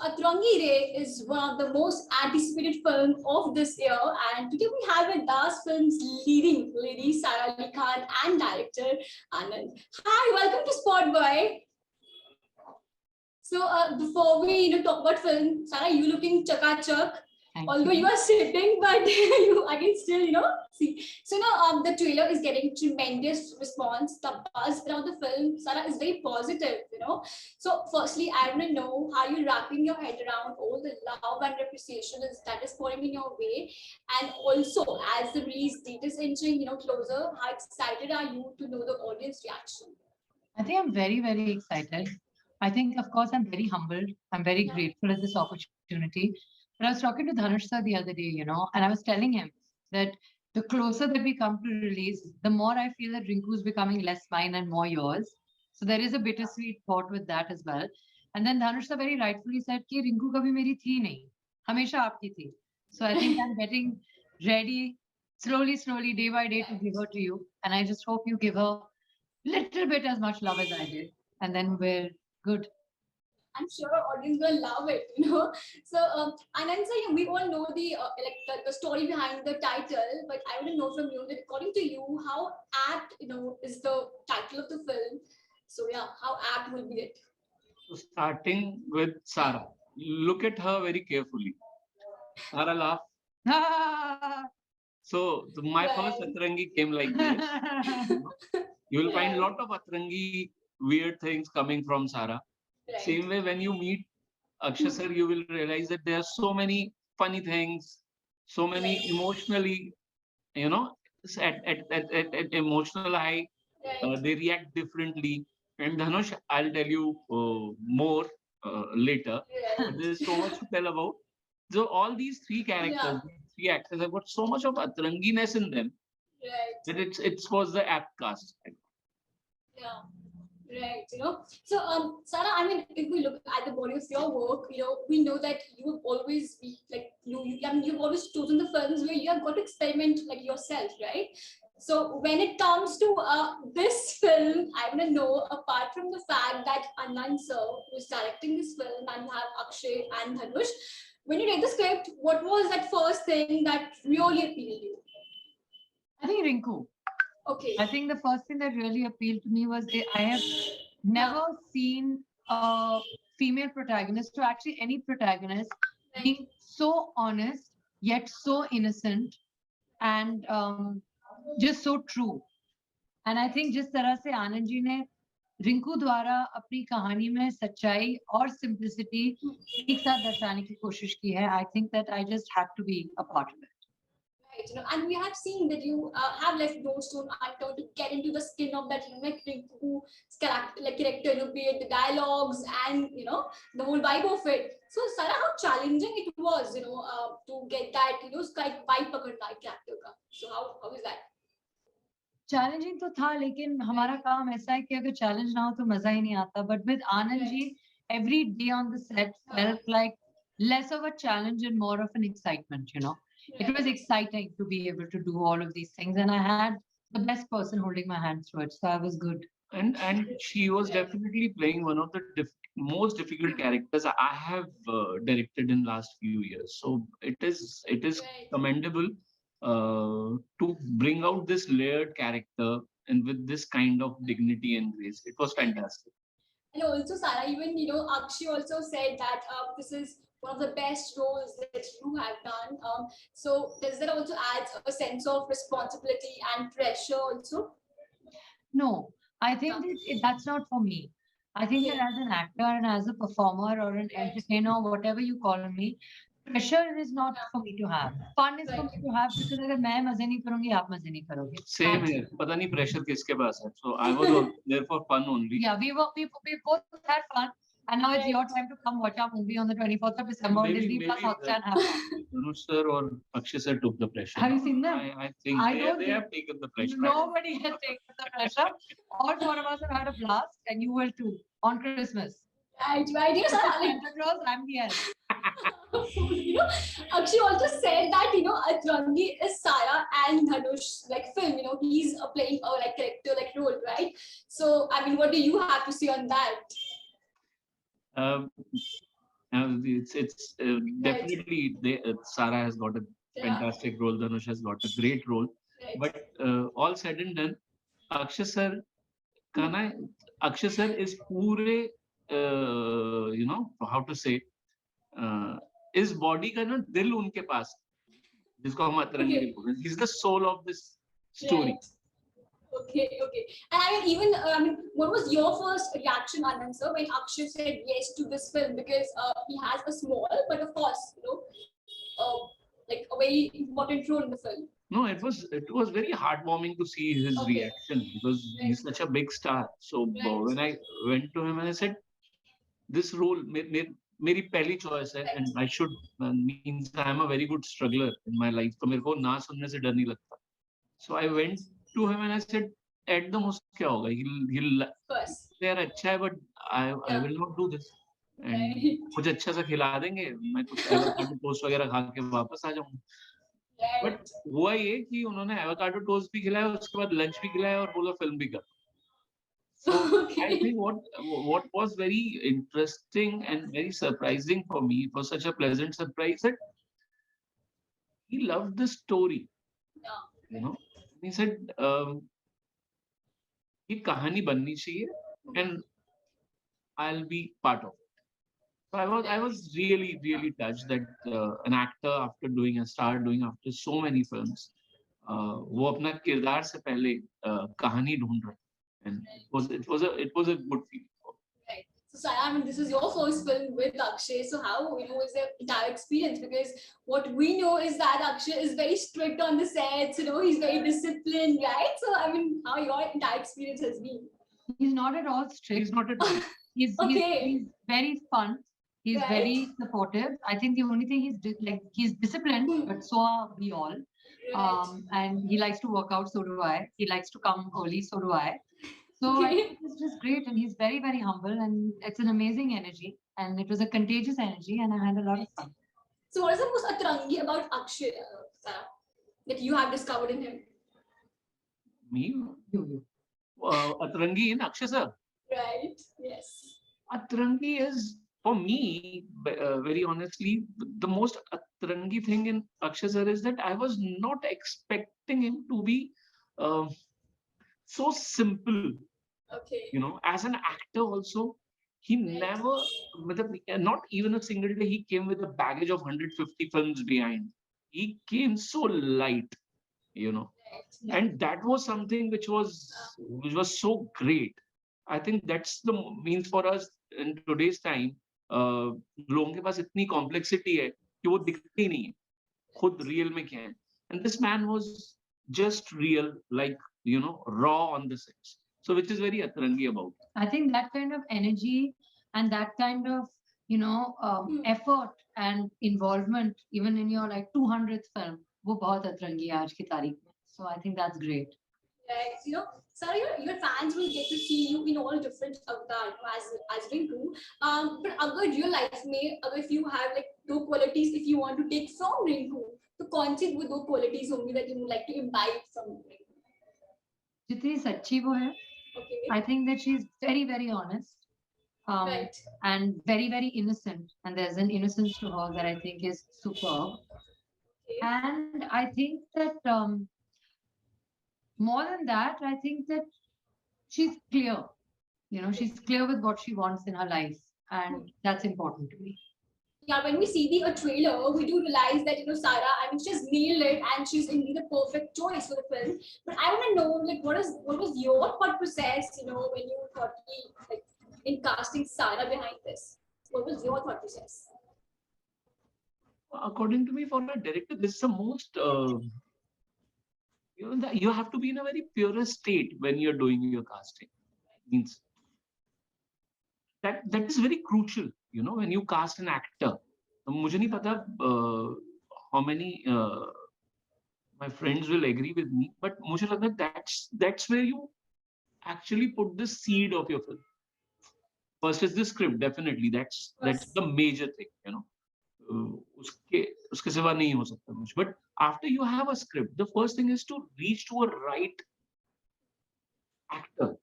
Atrangi is one of the most anticipated films of this year, and today we have with us film's leading lady Sara Ali Khan and director Aanand. Hi, welcome to SpotboyE. So before we talk about film, Sara, you looking chakachak. Although you are sitting, but I can still see. So now the trailer is getting tremendous response. The buzz around the film, Sara, is very positive. So firstly, I want to know how you're wrapping your head around all the love and appreciation that is pouring in your way, and also as the release date is inching closer, how excited are you to know the audience reaction? I think I'm very, very excited. I think, of course, I'm very humbled. I'm very grateful at this opportunity. But I was talking to Dhanush sir the other day, and I was telling him that the closer that we come to release, the more I feel that Rinku is becoming less mine and more yours. So there is a bittersweet thought with that as well. And then Dhanush sir very rightfully said कि Rinku कभी मेरी थी नहीं, हमेशा आपकी थी. So I think I'm getting ready slowly, day by day to give her to you. And I just hope you give her little bit as much love as I did, and then we're good. I'm sure our audience will love it. So, Anand, sir, we all know the story behind the title, but I want to know from you that according to you, how apt is the title of the film? So yeah, how apt will be it? So starting with Sara, look at her very carefully. Sara laugh. So my first Atrangi came like this. You will find a lot of Atrangi weird things coming from Sara. Right. Same way, when you meet Akshay sir, you will realize that there are so many funny things, so many emotionally, at emotional high, they react differently. And Dhanush, I'll tell you more later. There's so much to tell about. So all these three characters, three actors have got so much of Atranginess in them that it was the apt cast. Yeah. Right, So, Sara, I mean, if we look at the body of your work, we know that you will always be like you've always chosen the films where you have got to experiment like yourself, right? So, when it comes to this film, I want to know, apart from the fact that Aanand sir was directing this film, and you have Akshay and Dhanush, when you read the script, what was that first thing that really appealed to you? I think Rinku. Okay. I think the first thing that really appealed to me was I have never seen a female protagonist, or actually any protagonist, being so honest yet so innocent and just so true. And I think जिस तरह से आनंद जी ने रिंकू द्वारा अपनी कहानी में सच्चाई और सिंप्लिसिटी एक साथ दर्शाने की कोशिश की है, I think that I just had to be a part of it. Right, and we have seen that you have left no stone unturned to get into the skin of that Rinku's character, be it the dialogues and the whole vibe of it. So, Sara, how challenging it was, to get that vibe pakadna character ka. So, how is that? Challenging तो था, लेकिन हमारा काम ऐसा है कि अगर challenge ना हो तो मजा ही नहीं आता. But with Anand ji, every day on the set felt like less of a challenge and more of an excitement. It was exciting to be able to do all of these things, and I had the best person holding my hand through it, so I was good. And she was definitely playing one of the most difficult characters I have directed in last few years. So it is commendable to bring out this layered character and with this kind of dignity and grace. It was fantastic. And also, Sara, even Akshay also said that this is one of the best roles that you have done. So does that also add a sense of responsibility and pressure also? No, I think that's not for me. I think that as an actor and as a performer or an entertainer, whatever you call me, pressure is not for me to have. Fun is for me to have, because अगर मैं मजे नहीं करूँगी, आप मजे नहीं करोगे. Same here. पता नहीं pressure किसके पास है. So I was there for fun only. Yeah, we both had fun. And now it's your time to come watch our movie on the 24th of December on Disney Plus Hotstar and have fun. Dhanush sir or Akshay sir took the pressure. Have you seen them? I think they have taken the pressure. Nobody has taken the pressure. All four of us have had a blast, and you will too, on Christmas. Right. Santa Claus, I'm the elf. Akshay also said that Atrangi is Sara and Dhanush film. He's playing a character role, right? So I mean, what do you have to say on that? It's definitely Sara has got a fantastic role. Dhanush has got a great role. But all said and done, Akshay sir, can I? Akshay sir is pure, how to say, uh, इस body का ना दिल उनके पास जिसको हम अतरंगी भी बोलते हैं. He's the soul of this story. Okay. And I mean, even what was your first reaction, Anand sir, when Akshay said yes to this film? Because he has a small, but of course, like a very important role in the film. No, it was very heartwarming to see his reaction because he's such a big star. So when I went to him and I said, "This role, मेरी पहली choice है, and I should means I am a very good struggler in my life. तो मेरे को ना सुनने से डर नहीं लगता." So I went to him and I said, "At the most क्या होगा? He'll यार अच्छा है, but I will not do this. And कुछ अच्छा सा खिला देंगे, मैं कुछ एवोकाडो टोस्ट वगैरह खा के वापस आ जाऊंगा." बट हुआ ये कि उन्होंने एवोकाडो टोस्ट भी खिलाया, उसके बाद लंच भी खिलाया और बोला फिल्म भी कर. So I think what was very interesting and very surprising for me, it was such a pleasant surprise that he loved the story. He said, "ये कहानी बननी चाहिए and I'll be part of it." So I was really touched that an actor started doing after so many films, वो अपना किरदार से पहले कहानी ढूंढ रहा है. And it was a good feeling. Right. So Sara, I mean, this is your first film with Akshay. So how is the entire experience? Because what we know is that Akshay is very strict on the sets. He's very disciplined, right? So I mean, how your entire experience has been? He's not at all strict. He's not at all. He's very fun. He's very supportive. I think the only thing he's disciplined, but so are we all. And he likes to work out, so do I. He likes to come early, so do I. So I think it's just great, and he's very, very humble, and it's an amazing energy, and it was a contagious energy, and I had a lot of fun. So what is the most Atrangi about Akshay, Sara, that you have discovered in him? Me? You. Atrangi in Akshay sir. Right. Yes. Atrangi is, for me, very honestly, the most Atrangi thing in Akshay sir is that I was not expecting him to be so simple. Okay. As an actor also, he never, not even a single day, he came with a baggage of 150 films behind. He came so light, and that was something which was so great. I think that's the means for us in today's time. लोगों के पास इतनी complexity है कि वो दिखती नहीं है खुद real में क्या है. And this man was just real, like raw on the sets. So which is very Atrangi about. I think that kind of energy and that kind of effort and involvement, even in your 200th film, वो बहुत Atrangi है आज की तारीख में. So I think that's great. Right. Sara, your fans will get to see you in all different avatars as Rinku. But अगर real life में, if you have two qualities, if you want to take from Rinku, तो कौन सी वो दो qualities होंगी that you would like to imbibe from Rinku? जितनी सच्ची वो है. Okay. I think that she's very, very honest. Right. And very, very innocent. And there's an innocence to her that I think is superb. Okay. And I think that more than that, I think that she's clear. She's clear with what she wants in her life. And that's important to me. Yeah, when we see the trailer, we do realize that Sara, I mean, she's nailed it, and she's indeed the perfect choice for the film. But I want to know, what was your thought process, when you thought in casting Sara behind this? What was your thought process? According to me, for a director, this is the most. You have to be in a very pure state when you're doing your casting. Means that is very crucial. When you cast an actor. मुझे नहीं पता how many my friends will agree with me, but मुझे लगता है that's where you actually put the seed of your film. First is the script, definitely. That's the major thing. उसके सिवा नहीं हो सकता कुछ. But after you have a script, the first thing is to reach to a right actor.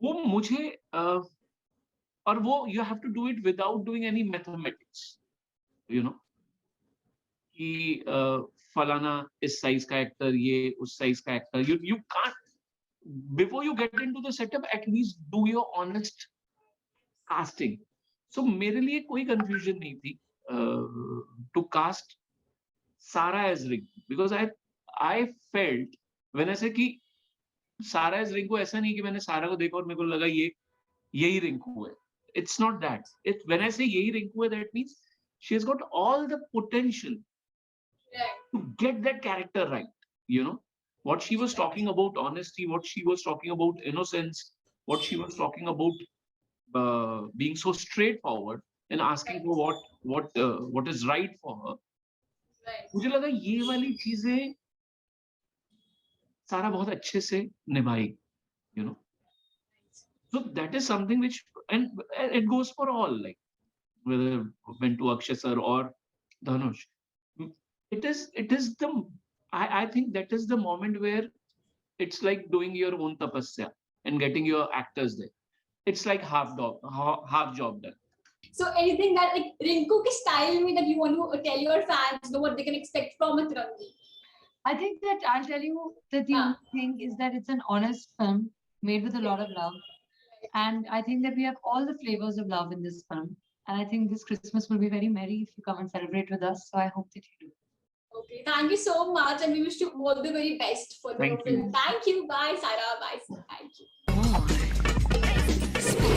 वो मुझे और वो you have to do it without doing any mathematics, you know, कि फलाना इस साइज का एक्टर, ये उस साइज का actor. You can't, before you get into the setup, at least do your honest casting. So मेरे लिए कोई confusion नहीं थी to cast Sara as Rinku, because I felt when I say कि Sara as Rinku, ऐसा नहीं कि मैंने सारा को देखा और मेरे को लगा ये यही रिंकू है. It's not that. When I say यही रिंकू है, that means she has got all the potential to get that character right. You know, what she was talking about honesty, what she was talking about innocence, what she was talking about being so straightforward and asking for what is right for her. मुझे लगा ये वाली चीजें सारा बहुत अच्छे से निभाई, you know. So that is something which, and it goes for all, like whether went to Akshay sir or Dhanush. It is the, I think that is the moment where it's like doing your own tapasya and getting your actors there. It's like half job done. So anything that like Rinku ki style mein that you want to tell your fans know what they can expect from Atrangi? I think that I'll tell you that the only thing is that it's an honest film made with a lot of love. And I think that we have all the flavors of love in this film. And I think this Christmas will be very merry if you come and celebrate with us. So I hope that you do. Okay, thank you so much, and we wish you all the very best for the film. Thank you. Bye, Sara. Bye. Thank you.